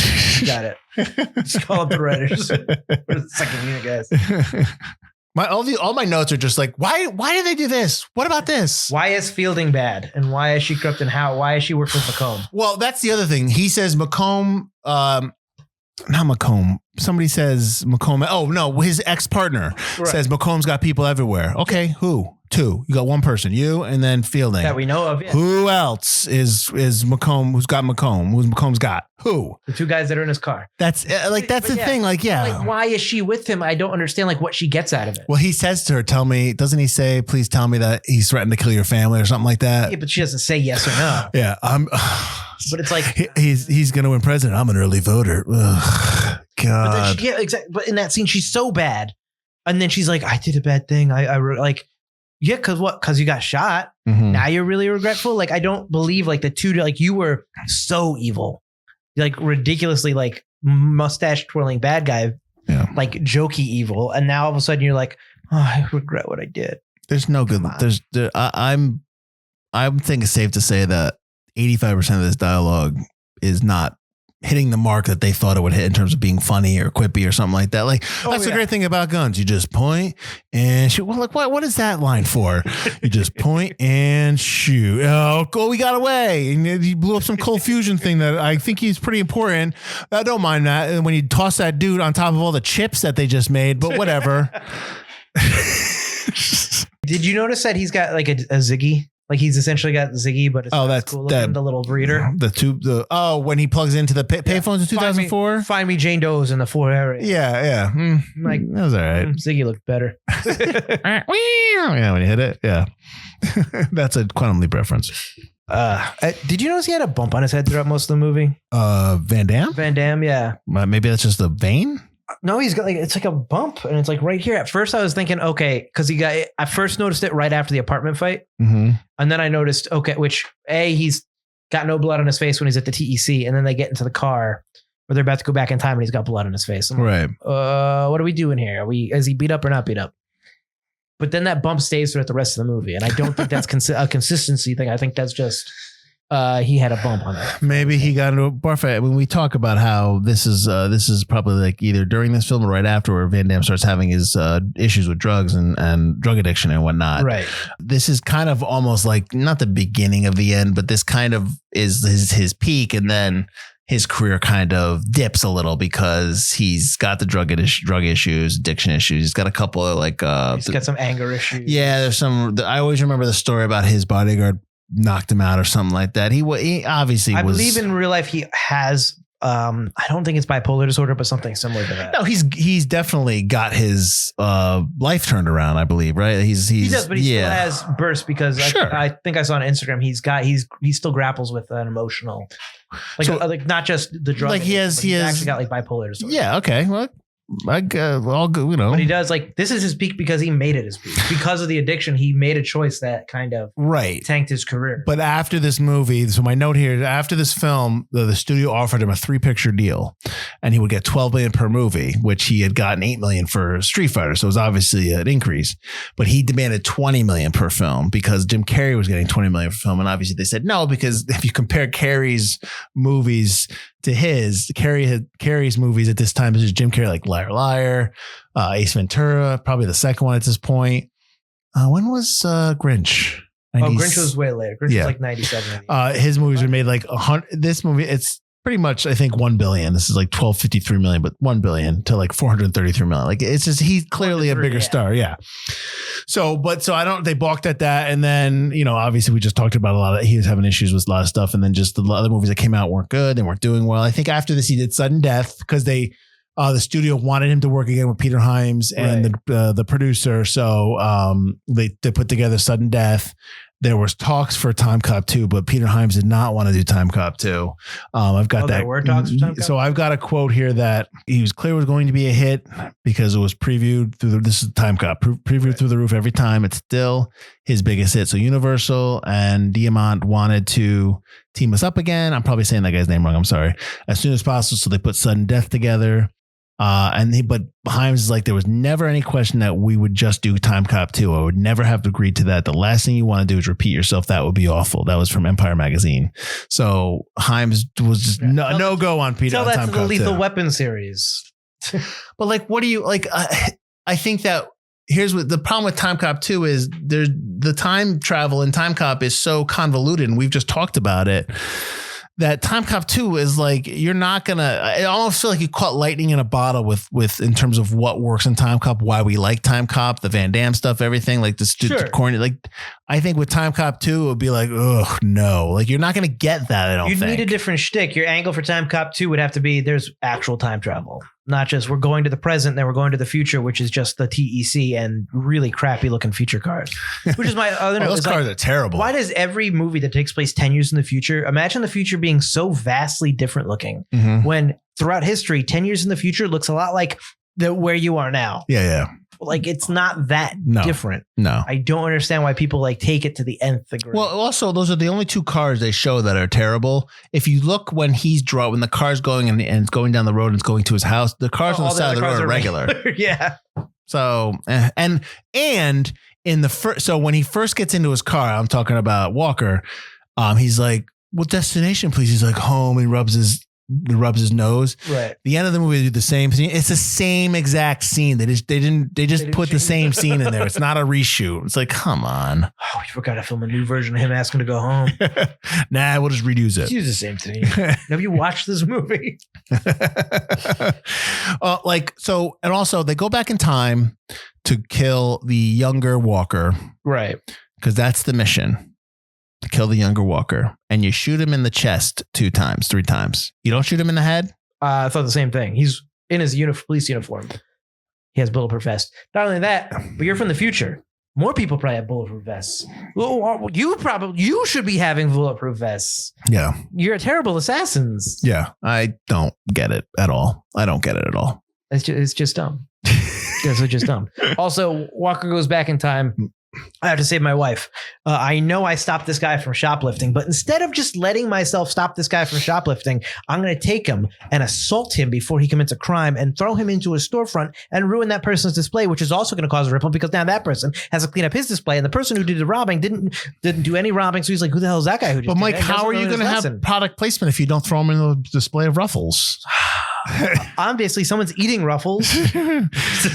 Got it. Just call up the writers for the second unit, guys. All my notes are just like, why did they do this? What about this? Why is Fielding bad? And why is she corrupt? And why is she working with McComb? Well, that's the other thing. He says McComb, not McComb. Somebody says McComb. Oh no, his ex-partner says McComb's got people everywhere. Okay, who? Two. You got one person, you, and then Fielding. That we know of. Yeah. Who else is McComb? Who's got McComb? Who's McComb's got? Who? The two guys that are in his car. That's the thing. Like, yeah. Like, why is she with him? I don't understand like what she gets out of it. Well, he says to her, "Tell me." Doesn't he say, "Please tell me that he's threatened to kill your family" or something like that? Yeah, but she doesn't say yes or no. Yeah, But it's like he's going to win president. I'm an early voter. Ugh, God. But exactly. But in that scene, she's so bad, and then she's like, "I did a bad thing. I like." Yeah, because what? Because you got shot. Mm-hmm. Now you're really regretful. Like, I don't believe like the two, like you were so evil, like ridiculously like mustache twirling bad guy. Yeah. like jokey evil, and now all of a sudden you're like, oh, I regret what I did. There's no good. I think it's safe to say that 85% of this dialogue is not hitting the mark that they thought it would hit in terms of being funny or quippy or something like that. Like, that's the great thing about guns. You just point and shoot. Well, like, what is that line for? You just point and shoot. Oh, we got away. And you blew up some cold fusion thing that I think is pretty important. I don't mind that. And when you toss that dude on top of all the chips that they just made, but whatever. Did you notice that he's got like a Ziggy? Like he's essentially got Ziggy, but it's that's cool looking, the little breeder. The tube. When he plugs into the payphones in 2004. Find me Jane Doe's in the 4 area. Yeah. Like that was all right. Ziggy looked better. Yeah, when you hit it. Yeah. That's a Quantum Leap reference. Did you notice he had a bump on his head throughout most of the movie? Van Damme? Van Damme, yeah. Maybe that's just a vein? No, he's got it's like a bump, and it's like right here. At first, I was thinking, okay, because I first noticed it right after the apartment fight, and then I noticed, which he's got no blood on his face when he's at the TEC, and then they get into the car where they're about to go back in time, and he's got blood on his face. I'm right. Like, what are we doing here? Is he beat up or not beat up? But then that bump stays throughout the rest of the movie, and I don't think that's a consistency thing. I think that's just. He had a bump on it. Maybe he got into a bar fight. When we talk about how this is probably like either during this film or right after, where Van Damme starts having his issues with drugs and drug addiction and whatnot. Right. This is kind of almost like not the beginning of the end, but this kind of is his peak, and then his career kind of dips a little because he's got the drug issues, addiction issues. He's got a couple of like he's got some anger issues. Yeah, there's some. I always remember the story about his bodyguard knocked him out or something like that. He obviously I believe in real life he has I don't think it's bipolar disorder, but something similar to that. No, he's definitely got his life turned around, I believe, right? He does, but he still has bursts because I think I saw on Instagram he still grapples with an emotional like not just the drug. Like he actually got like bipolar disorder. Yeah, okay. Well, all good, you know. But he does this is his peak because he made it his peak. Because of the addiction, he made a choice that kind of tanked his career. But after this movie, so my note here, after this film, the studio offered him a 3-picture deal and he would get $12 million per movie, which he had gotten $8 million for Street Fighter. So it was obviously an increase, but he demanded $20 million per film because Jim Carrey was getting $20 million per film. And obviously they said no, because if you compare Carrey's movies to Carrey's movies at this time, this is Jim Carrey, like Liar Liar, Ace Ventura, probably the second one at this point. When was Grinch? 90s? Grinch was way later. Grinch was like 97. His movies were made like 100. This movie, it's pretty much, I think, 1 billion. This is like 1253 million, but 1 billion to like 433 million. Like it's just, he's clearly a bigger star. Yeah. So they balked at that. And then, obviously we just talked about a lot of, he was having issues with a lot of stuff. And then just the other movies that came out weren't good. They weren't doing well. I think after this, he did Sudden Death because the studio wanted him to work again with Peter Hyams and the producer. So they put together Sudden Death. There was talks for Timecop 2, but Peter Hyams did not want to do Timecop 2. I've got that. There were talks for Timecop? So I've got a quote here that he was clear was going to be a hit because it was previewed through this is Timecop, previewed through the roof every time. It's still his biggest hit. So Universal and Diamond wanted to team us up again. I'm probably saying that guy's name wrong. I'm sorry. As soon as possible. So they put Sudden Death together. But Hyams is like, there was never any question that we would just do Timecop 2. I would never have agreed to that. The last thing you want to do is repeat yourself. That would be awful. That was from Empire Magazine. So Hyams was just no go on Peter. Tell that Timecop to the Lethal 2. Weapon series. But like, what do you like? I think that here's what the problem with Timecop 2 is. The time travel in Timecop is so convoluted, and we've just talked about it. That Timecop 2 is like, you're not gonna, I almost feel like you caught lightning in a bottle with in terms of what works in Timecop, why we like Timecop, the Van Damme stuff, everything like the corny. Like, I think with Timecop 2, it would be like, oh no, like you're not gonna get that. I don't think. You'd need a different shtick. Your angle for Timecop 2 would have to be there's actual time travel. Not just we're going to the present, then we're going to the future, which is just the TEC and really crappy looking future cars. Which is my other note. Those cars are terrible. Why does every movie that takes place 10 years in the future, imagine the future being so vastly different looking when throughout history, 10 years in the future looks a lot like where you are now. Yeah. Like, it's not that different. No. I don't understand why people like take it to the nth degree. Well, also, those are the only two cars they show that are terrible. If you look when the car's going and it's going down the road and it's going to his house, the cars on the side of the road are regular. Yeah. So, and in the first, so when he first gets into his car, I'm talking about Walker. He's like, "What destination, please?" He's like, "Home." He rubs his nose. Right. The end of the movie, they do the same thing. It's the same exact scene. They just put the same scene in there. It's not a reshoot. It's like, come on. Oh, we forgot to film a new version of him asking to go home. Nah, we'll just reuse it. It's the same thing. Have you watched this movie? And also they go back in time to kill the younger Walker. Right. Because that's the mission. To kill the younger Walker, and you shoot him in the chest 3 times. You don't shoot him in the head. I thought the same thing. He's in his police uniform. He has bulletproof vest. Not only that, but you're from the future. More people probably have bulletproof vests. You should be having bulletproof vests. Yeah, you're terrible assassins. Yeah, I don't get it at all. It's just dumb. It's just dumb. Also, Walker goes back in time. I have to save my wife. I know I stopped this guy from shoplifting, but instead of just letting myself stop this guy from shoplifting, I'm going to take him and assault him before he commits a crime and throw him into a storefront and ruin that person's display, which is also going to cause a ripple because now that person has to clean up his display, and the person who did the robbing didn't do any robbing. So he's like, who the hell is that guy who just But Mike, did that? how are you going to have product placement if you don't throw him in the display of Ruffles? Obviously, someone's eating Ruffles.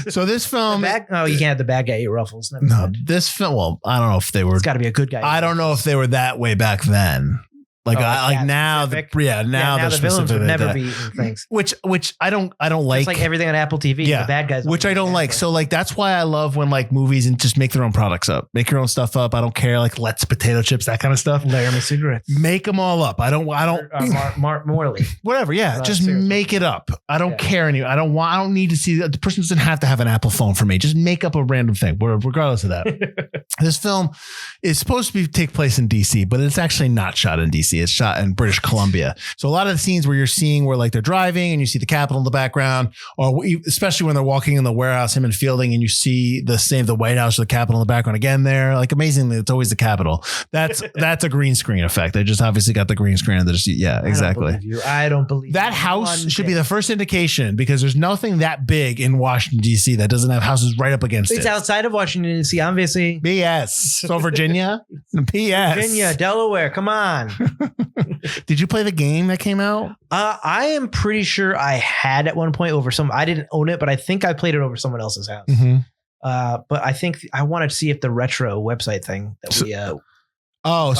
So this film, you can't have the bad guy eat Ruffles. No, this film. Well, I don't know if they were. It's got to be a good guy. I don't know if they were that way back then. Now the villains would never be eating things. Which I don't like. It's like everything on Apple TV. Yeah, the bad guys. Which I don't like. So that's why I love when movies and just make their own products up, make your own stuff up. I don't care. Let's potato chips, that kind of stuff. Laramie cigarettes. Make them all up. I don't. Morley. Whatever. Yeah, just make it up. I don't care I don't need to see the person doesn't have to have an Apple phone for me. Just make up a random thing. Regardless of that, this film is supposed to take place in DC, but it's actually not shot in DC. It's shot in British Columbia. So a lot of the scenes where you're seeing where they're driving and you see the Capitol in the background, or especially when they're walking in the warehouse, him and Fielding, and you see the White House or the Capitol in the background again there. Amazingly, it's always the Capitol. That's a green screen effect. They just obviously got the green screen. Exactly. I don't believe that house should be the first indication, because there's nothing that big in Washington, D.C. that doesn't have houses right up against it. It's outside of Washington, D.C. obviously. BS. So Virginia? BS. Virginia, Delaware. Come on. Did you play the game that came out? I am pretty sure I had at one point over I didn't own it, but I think I played it over someone else's house. Mm-hmm. But I think I wanted to see if the retro website thing that so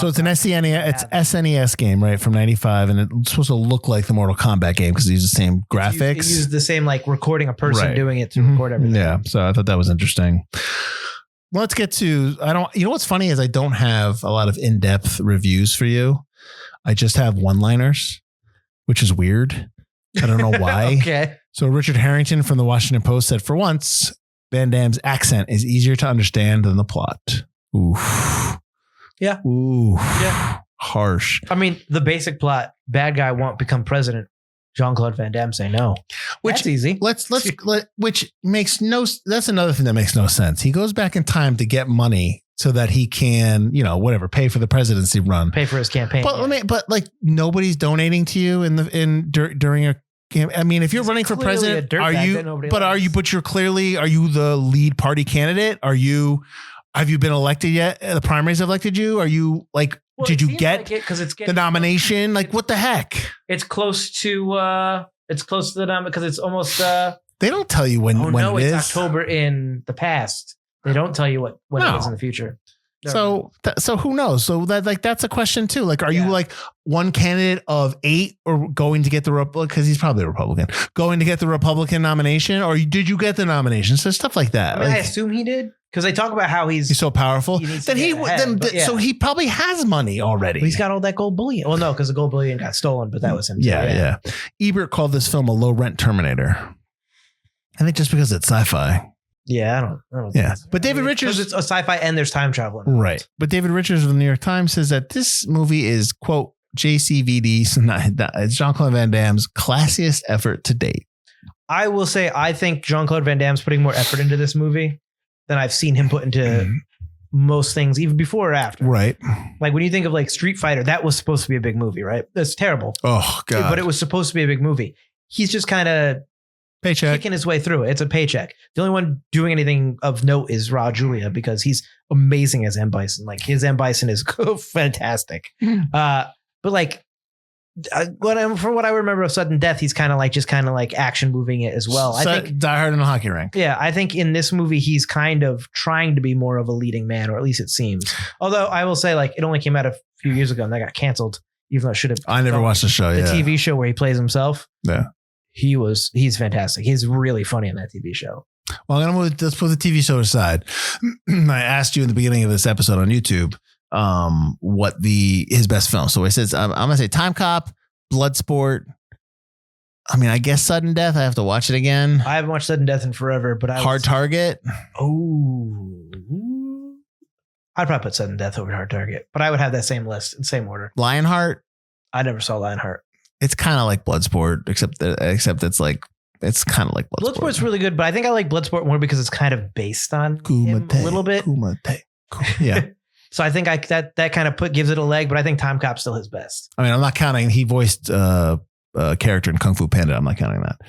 it's an SNES. It's SNES game, right, from '95, and it's supposed to look like the Mortal Kombat game because it uses the same graphics. It uses the same recording a person doing it to record everything. Yeah, so I thought that was interesting. Let's get to You know what's funny is I don't have a lot of in-depth reviews for you. I just have one-liners, which is weird. I don't know why. Okay. So Richard Harrington from the Washington Post said, for once, Van Damme's accent is easier to understand than the plot. Oof. Yeah. Ooh. Yeah. Harsh. I mean, the basic plot, bad guy won't become president. Jean-Claude Van Damme say no. That's easy. Which makes that's another thing that makes no sense. He goes back in time to get money so that he can, pay for the presidency run. Pay for his campaign. But nobody's donating to you during a campaign. I mean, if you're running for president, are you the lead party candidate? Have you been elected yet? The primaries have elected you? Are you did you get the nomination? What the heck? It's close to the nomination because it's almost. They don't tell you when it is. It's October in the past. They don't tell you when it is in the future. So who knows? So that's a question too. Are you one candidate of 8 or going to get the because he's probably a Republican going to get the Republican nomination, or did you get the nomination? So stuff like that. I assume he did. Because they talk about how he's so powerful. So he probably has money already. He's got all that gold bullion. Well, no, because the gold bullion got stolen, but that was him. Yeah. Ebert called this film a low rent Terminator. I think just because it's sci-fi. Yeah, I don't yeah, but David Richards, it's a sci-fi and there's time travel. Right. But David Richards of the New York Times says that this movie is, quote, JCVD, it's Jean-Claude Van Damme's classiest effort to date. I will say, I think Jean-Claude Van Damme's putting more effort into this movie than I've seen him put into most things, even before or after. Right. Like when you think of like Street Fighter, that was supposed to be a big movie, right? That's terrible. Oh, God. But it was supposed to be a big movie. He's just kind of Paycheck. kicking his way through it. It's a paycheck. The only one doing anything of note is Raw Julia because he's amazing as M. Bison. Like his M. Bison is fantastic. But like, from what I remember of Sudden Death, he's kind of like action moving it as well. I think Die Hard in a hockey rink. Yeah, I think in this movie he's kind of trying to be more of a leading man, or at least it semes. Although I will say, like, it only came out a few years ago and that got canceled, even though it should have. I never watched the show. The TV show where he plays himself. Yeah, he's fantastic. He's really funny in that TV show. Well, let's put the TV show aside. I asked you in the beginning of this episode on YouTube what his best film. So he says, I'm gonna say Timecop, Bloodsport. I mean, I guess Sudden Death. I have to watch it again. I haven't watched Sudden Death in forever, but Hard Target. Oh, I'd probably put Sudden Death over Hard Target, but I would have that same list in same order. Lionheart. I never saw Lionheart. It's kind of like Bloodsport, except it's like. It's kind of like Bloodsport. Bloodsport's really good, but I think I like Bloodsport more because it's kind of based on him a little bit. Yeah. So I think that kind of gives it a leg, but I think Timecop's still his best. I mean, I'm not counting. He voiced a character in Kung Fu Panda. I'm not counting that.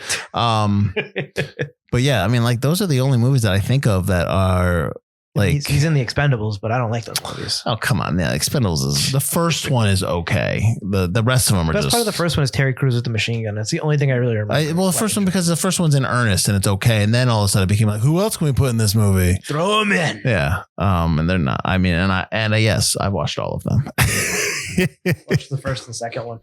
But yeah, I mean, like those are the only movies that I think of that are like he's in the Expendables, but I don't like those movies. Oh, come on. Yeah, Expendables is the first one is okay. The rest of them are just part of the first one is Terry Crews with the machine gun. That's the only thing I really remember. The first one because the first one's in earnest and it's okay, and then all of a sudden it became like, who else can we put in this movie? Throw them in. Yeah. And they're not. I mean, yes, I've watched all of them. Watched the first and second one.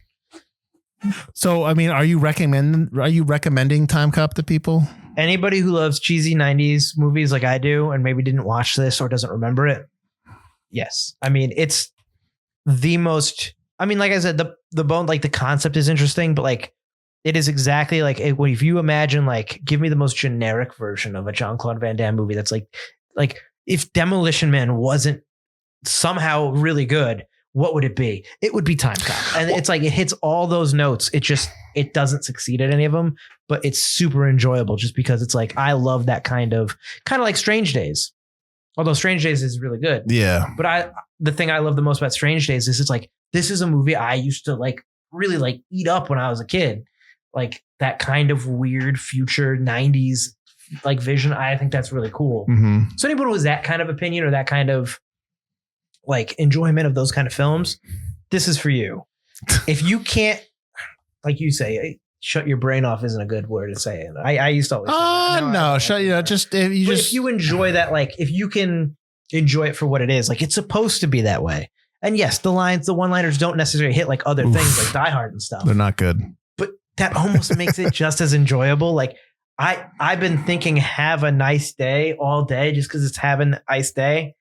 So, I mean, are you recommending Timecop to people? Anybody who loves cheesy 90s movies like I do and maybe didn't watch this or doesn't remember it. Yes. I mean, it's the most, I mean, like I said, the bone, like the concept is interesting, but like it is exactly like if you imagine, like, give me the most generic version of a Jean-Claude Van Damme movie. That's like if Demolition Man wasn't somehow really good, what would it be? It would be Timecop. And it's like, it hits all those notes. It doesn't succeed at any of them, but it's super enjoyable just because it's like, I love that kind of like Strange Days. Although Strange Days is really good. Yeah. But the thing I love the most about Strange Days is it's like, this is a movie I used to like really like eat up when I was a kid. Like that kind of weird future 90s like vision. I think that's really cool. Mm-hmm. So anybody who has that kind of opinion or that kind of like enjoyment of those kind of films, this is for you. If you can't, like you say, shut your brain off isn't a good word to say. I used to always say that. If you enjoy that, like if you can enjoy it for what it is, like it's supposed to be that way. And yes, the one-liners don't necessarily hit like other things like Die Hard and stuff. They're not good. But that almost makes it just as enjoyable. Like I've been thinking have a nice day all day just because it's having a nice day.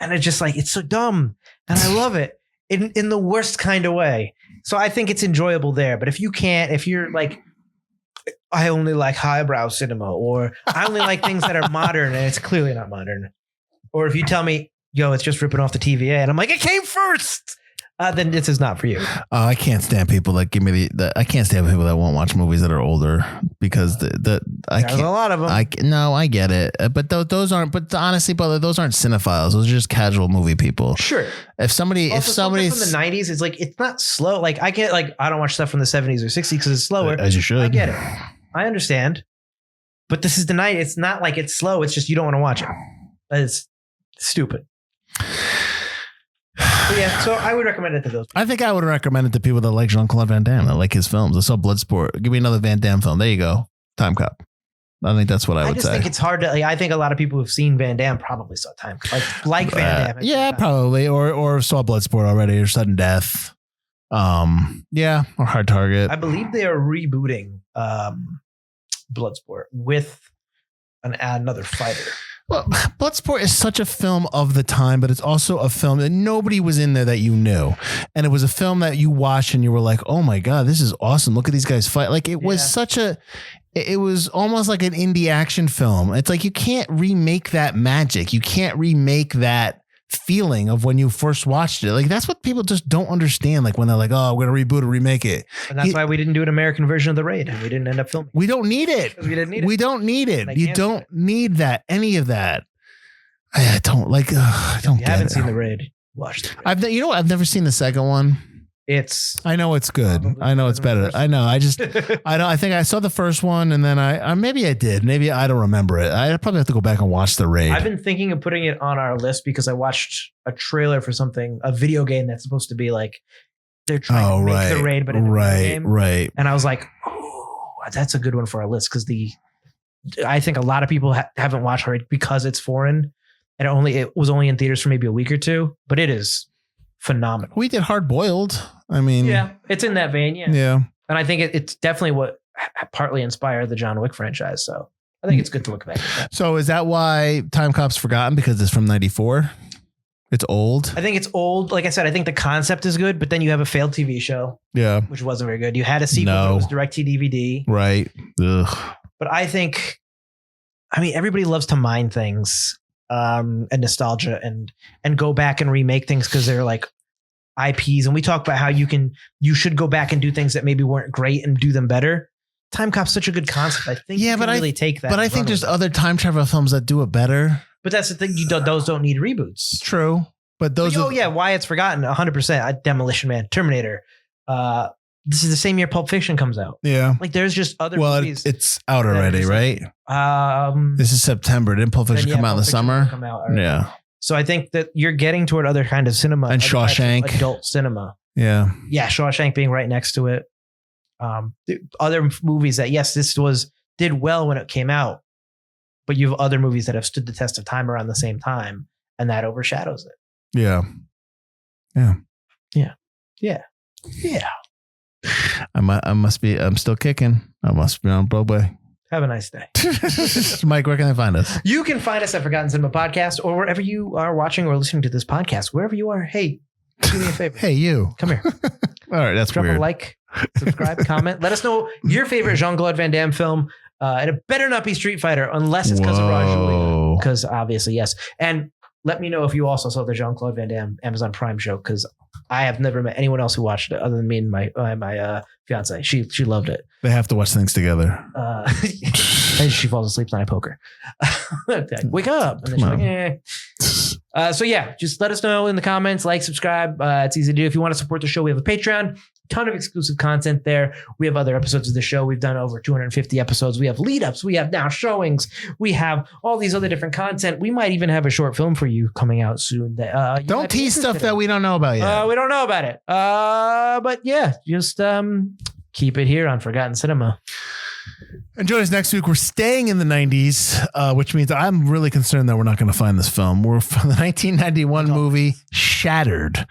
And it's just like, it's so dumb. And I love it in the worst kind of way. So I think it's enjoyable there. But if you're like, I only like highbrow cinema, or I only like things that are modern, and it's clearly not modern. Or if you tell me, yo, it's just ripping off the TVA, and I'm like, it came first. Then this is not for you. I can't stand people that give me I can't stand people that won't watch movies that are older because there's a lot of them. I get it, but those aren't. But honestly, brother, those aren't cinephiles. Those are just casual movie people. Sure. If somebody's from the 90s, it's like it's not slow. Like I don't watch stuff from the 70s or 60s because it's slower. As you should. I get it. I understand. But this is the night. It's not like it's slow. It's just you don't want to watch it. It's stupid. But yeah, so I would recommend it to those people. I think I would recommend it to people that like Jean-Claude Van Damme, that like his films. I saw Bloodsport. Give me another Van Damme film. There you go. Timecop. I think that's what I would say. I just think it's hard to, like, I think a lot of people who've seen Van Damme probably saw Timecop. Like Van Damme. Yeah, probably. Or saw Bloodsport already, or Sudden Death. Yeah, or Hard Target. I believe they are rebooting Bloodsport with another fighter. Well, Bloodsport is such a film of the time, but it's also a film that nobody was in there that you knew. And it was a film that you watched and you were like, oh my God, this is awesome. Look at these guys fight. Like it was it was almost like an indie action film. It's like, you can't remake that magic. You can't remake that feeling of when you first watched it. Like that's what people just don't understand. Like when they're like, oh, we're going to reboot or remake it. And that's why we didn't do an American version of The Raid and we didn't end up filming. We don't need it. We didn't need it. We don't need it. You don't need that. Any of that. I don't like, I don't get it. If you haven't seen The Raid, watch The Raid. I've never seen the second one. I know it's good. I know it's better. I know. I think I saw the first one and then maybe I did. Maybe I don't remember it. I probably have to go back and watch The Raid. I've been thinking of putting it on our list because I watched a trailer for a video game that's supposed to be like they're trying to make The Raid, but in a video game. Right. And I was like, oh, that's a good one for our list because I think a lot of people haven't watched Raid because it's foreign and it was only in theaters for maybe a week or two, but it is phenomenal. We did Hard Boiled. I mean, yeah, it's in that vein. Yeah. And I think it's definitely what partly inspired the John Wick franchise. So I think it's good to look back at that. So is that why Timecop's forgotten? Because it's from 94? It's old? I think it's old. Like I said, I think the concept is good, but then you have a failed TV show. Yeah. Which wasn't very good. You had a sequel that was direct-to-DVD. Right. Ugh. But I think, everybody loves to mine things and nostalgia and go back and remake things because they're like IPs. And we talk about how you should go back and do things that maybe weren't great and do them better. Timecop's such a good concept. I think you can really take that. But I think there's other time travel films that do it better. But that's the thing. Those don't need reboots. True. But those. Why it's forgotten. 100%. Demolition Man, Terminator. This is the same year Pulp Fiction comes out. Yeah. Like there's just other movies. It's out already, right? This is September. Didn't Pulp Fiction come out in the summer? Yeah. So I think that you're getting toward other kind of cinema. And Shawshank. Adult cinema. Yeah. Yeah. Shawshank being right next to it. Other movies that, yes, did well when it came out, but you have other movies that have stood the test of time around the same time and that overshadows it. Yeah. Yeah. Yeah. Yeah. Yeah. I'm still kicking. I must be on Broadway. Have a nice day. Mike, where can they find us? You can find us at Forgotten Cinema Podcast or wherever you are watching or listening to this podcast, wherever you are. Hey, do me a favor. Hey, you. Come here. All right. That's Drop weird. a like, subscribe, comment. Let us know your favorite Jean-Claude Van Damme film. And it better not be Street Fighter unless it's because of Raj. Because obviously, yes. And let me know if you also saw the Jean-Claude Van Damme Amazon Prime show because I have never met anyone else who watched it other than me and my fiance. She loved it. They have to watch things together. And she falls asleep and I poke her. Wake up. And then she's like, eh. So yeah, just let us know in the comments, like, subscribe. It's easy to do. If you want to support the show, we have a Patreon. Ton of exclusive content there. We have other episodes of the show. We've done over 250 episodes. We have lead ups. We have now showings. We have all these other different content. We might even have a short film for you coming out soon. That don't tease stuff that we don't know about yet. We don't know about it. But yeah, just keep it here on Forgotten Cinema. And join us next week. We're staying in the 90s, which means I'm really concerned that we're not going to find this film. We're from the 1991 movie Shattered.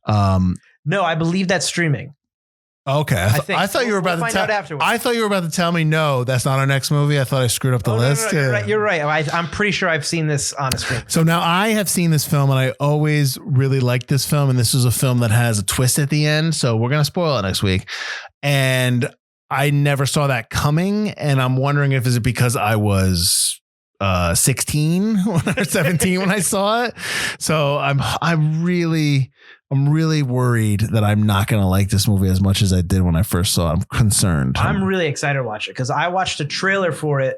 No, I believe that's streaming. Okay. I thought you were about to tell. I thought you were about to tell me no, that's not our next movie. I thought I screwed up the list. No, you're right. I'm pretty sure I've seen this on a screen. So now I have seen this film and I always really liked this film. And this is a film that has a twist at the end. So we're going to spoil it next week. And I never saw that coming. And I'm wondering if it's because I was 16 or 17 when I saw it. So I'm really worried that I'm not going to like this movie as much as I did when I first saw it. I'm concerned. I'm really excited to watch it because I watched a trailer for it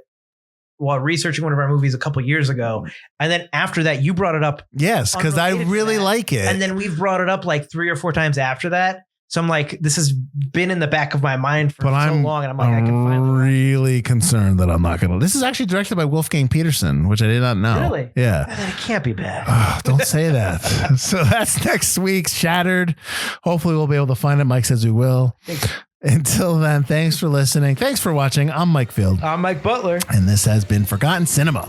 while researching one of our movies a couple years ago. And then after that, you brought it up. Yes, because I really like it. And then we've brought it up like 3 or 4 times after that. So I'm like, this has been in the back of my mind for so long. And I'm like, I can finally. I'm really concerned that I'm not going to. This is actually directed by Wolfgang Peterson, which I did not know. Really? Yeah. Then it can't be bad. Oh, don't say that. So that's next week's Shattered. Hopefully we'll be able to find it. Mike says we will. Thanks. Until then, thanks for listening. Thanks for watching. I'm Mike Field. I'm Mike Butler. And this has been Forgotten Cinema.